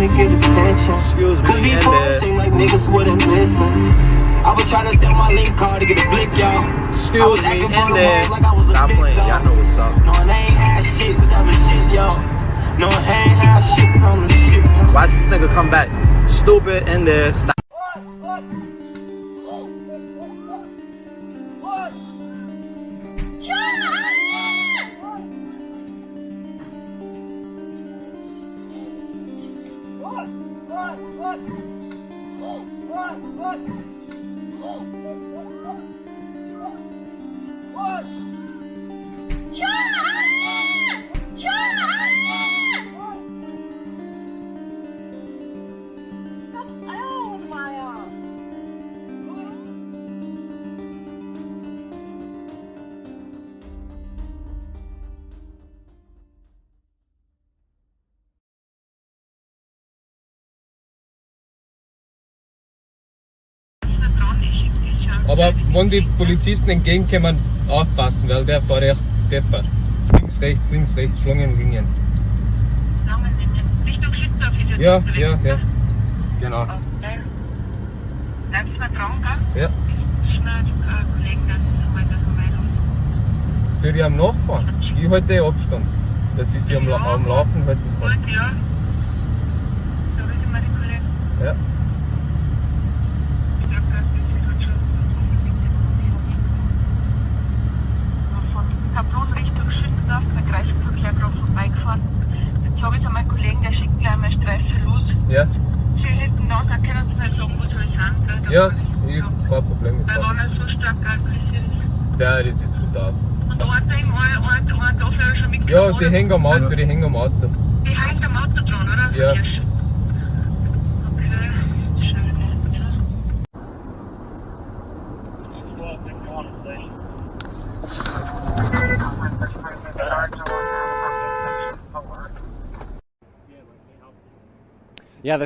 to get attention. Excuse me, Cause before it seemed like niggas wouldn't listen. I was trying to sell my link card to get a blick, y'all. Excuse me, in there. Stop playing, y'all know what's up. No, it ain't had shit, but that was shit, yo. No, it ain't had shit, but I'm the shit, yo. Watch this nigga come back. Stupid in there. Stop. Aber wenn die Polizisten entgegenkommen, aufpassen, weil der fährt echt deppert. Links, rechts, Schlangenlinien. Richtung Schütze auf die Ja. Genau. Okay. Bleibst du mal dran, gell? Ja. Schnell Kollegen, dass du heute Vermeidung. Soll ich am Nachfahren? Ich halte Abstand, dass ich sie am Laufen halten kann. Gut, ja. Da will mal die Kollegen. Ja. Ich glaube, das ist gut schon. Ich habe bloß Richtung Schützdorf, der Kreisverkehr gerade vorbeigefahren. Jetzt habe ich an meinen Kollegen, der schickt gleich mal Streife los. Ja. Sie hätten da, da können Sie nicht sagen, wo soll ich sein. Ja, ich hab kein Problem mit Weil dem. wenn er so stark alkoholisiert ist. Ja, das ist brutal. Und einer dafür schon mitgenommen. Ja, die hängen am Auto, Die hängen am Auto. Die hängt am Auto dran, oder? Ja. Okay, schön. Yeah,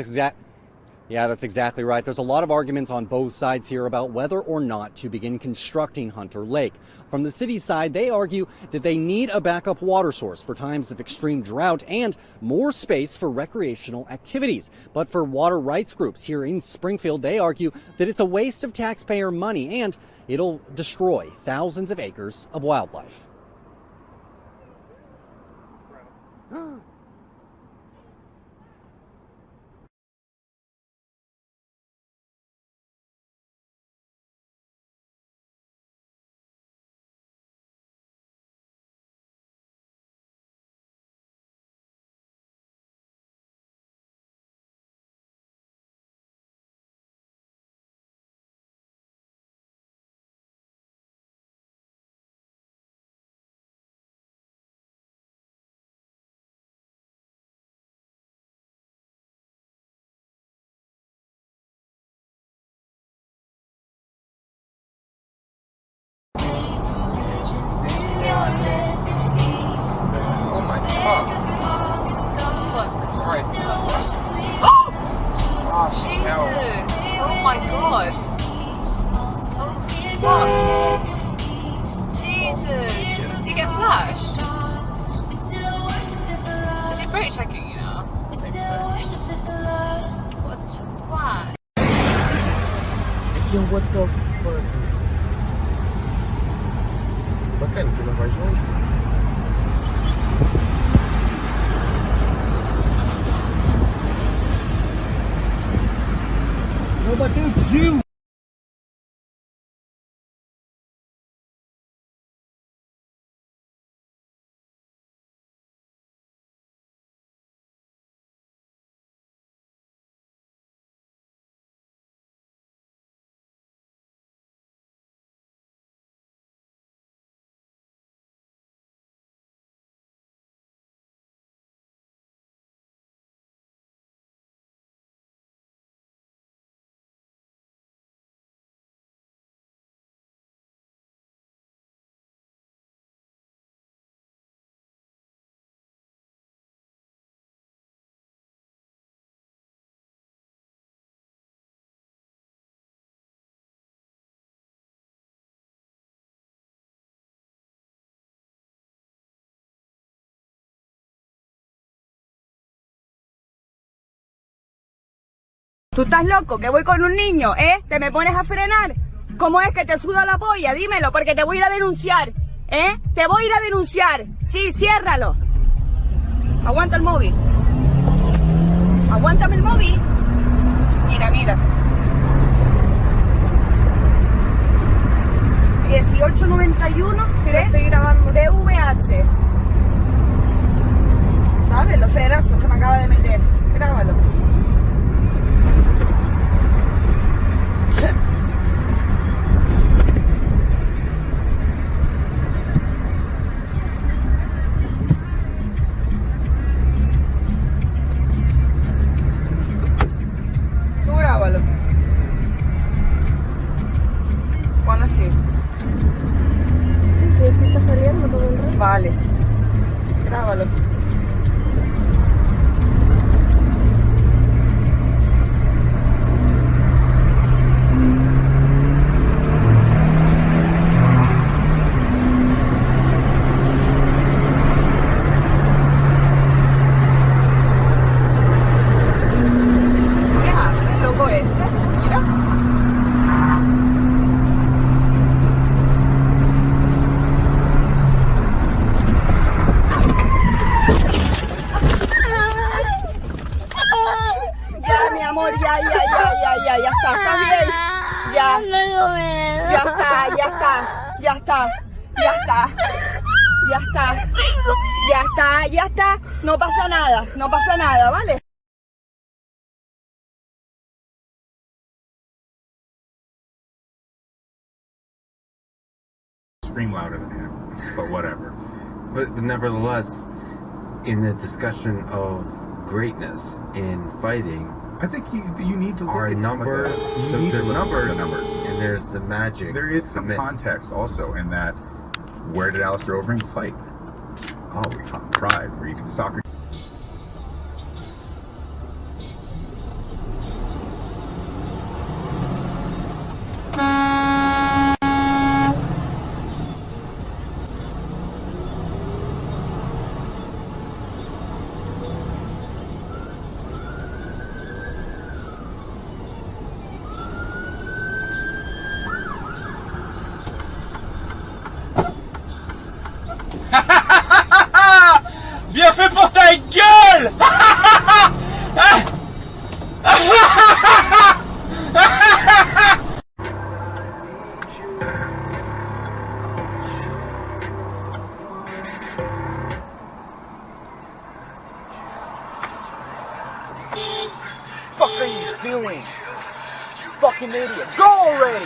that's exactly right. There's a lot of arguments on both sides here about whether or not to begin constructing Hunter Lake. From the city side, they argue that they need a backup water source for times of extreme drought and more space for recreational activities. But for water rights groups here in Springfield, they argue that it's a waste of taxpayer money and it'll destroy thousands of acres of wildlife. Oh my god. Oh, Jesus! Oh my god! What? Jesus! Did you get flashed? Is it brake checking you now? What? Why? Yo, what the fuck? Bacana, que não vai longe. Vou bater o tio! ¿Tú estás loco? Que voy con un niño, ¿eh? ¿Te me pones a frenar? ¿Cómo es que te suda la polla? Dímelo, porque te voy a ir a denunciar, ¿eh? Te voy a ir a denunciar. Sí, ciérralo. Aguanta el móvil. Aguántame el móvil. Mira, mira. 1891 de VH. ¿Sabes? Los pedazos que me acaba de meter. Grábalo. Tú grábalo. ¿Cuándo así? Sí, es que está saliendo todo el rato. Vale. Grábalo. ¿Qué hace, loco este? Mira. Ya, mi amor, ya está bien. Ya. Ya está. No pasa nada, ¿vale? Scream louder than him, but whatever. But nevertheless, in the discussion of greatness in fighting, I think you need to look are at numbers. Some of that. You So need to there's look at numbers, the numbers, and there's the magic. There is some context also in that. Where did Alistair Overeem fight? Oh, we fought Pride, where you could soccer. Bien fait pour ta gueule. Fuck are you doing? You fucking idiot. Go already!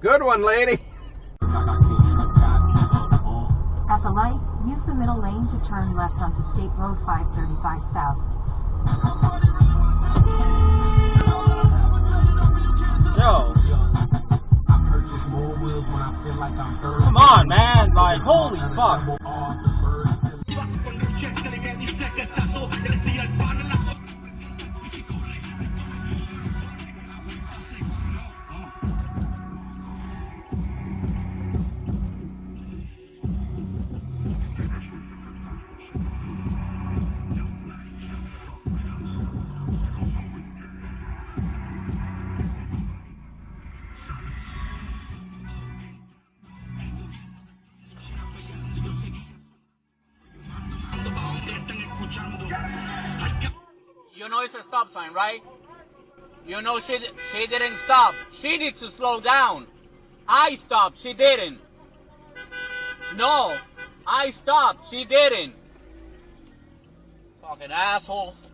Good one, lady. At the light, use the middle lane to turn left onto State Road 535 South. Yo. Come on, man. Like, holy fuck. You know it's a stop sign, right? You know she didn't stop. She needs to slow down. I stopped, she didn't. No, I stopped, she didn't. Fucking assholes.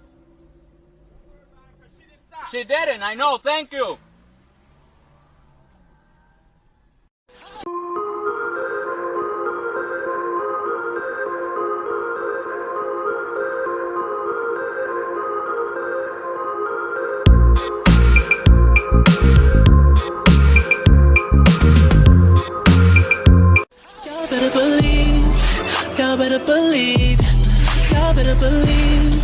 She didn't, I know, thank you. better believe. Y'all better believe.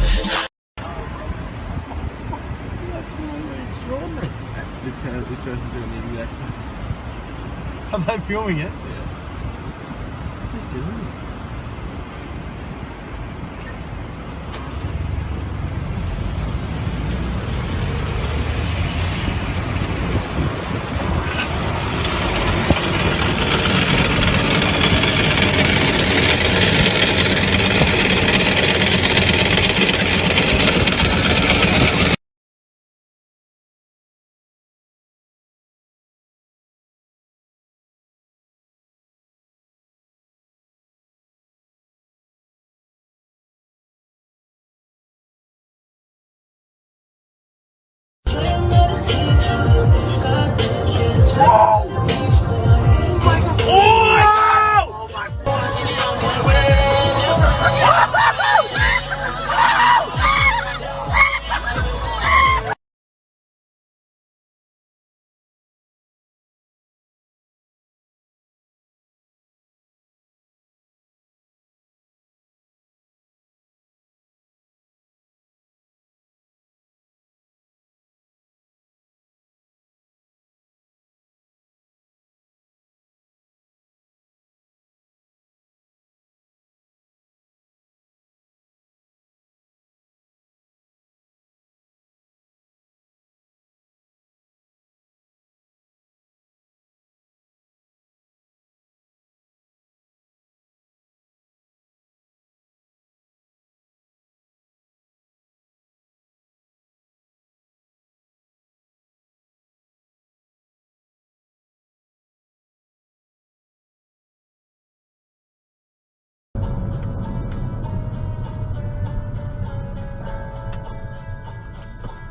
Absolutely extraordinary. This person's in an exact same. Are they filming it? Yeah. What are they doing?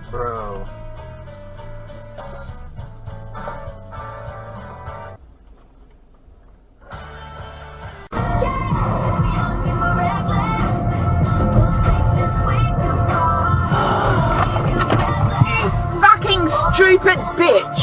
Bro. You fucking stupid bitch!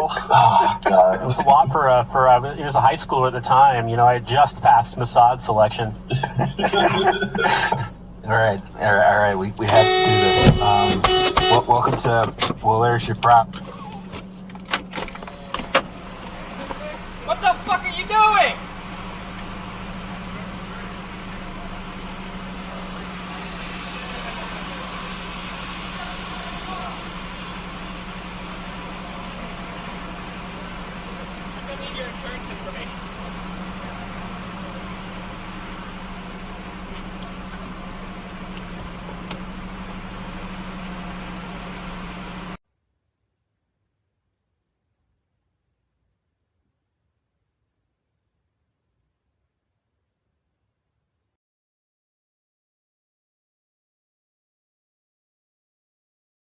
Oh God! It was a lot for it was a high schooler at the time. You know, I had just passed Mossad selection. All right. We had to do this. Welcome to there's your prop. What the fuck are you doing? I need your insurance information.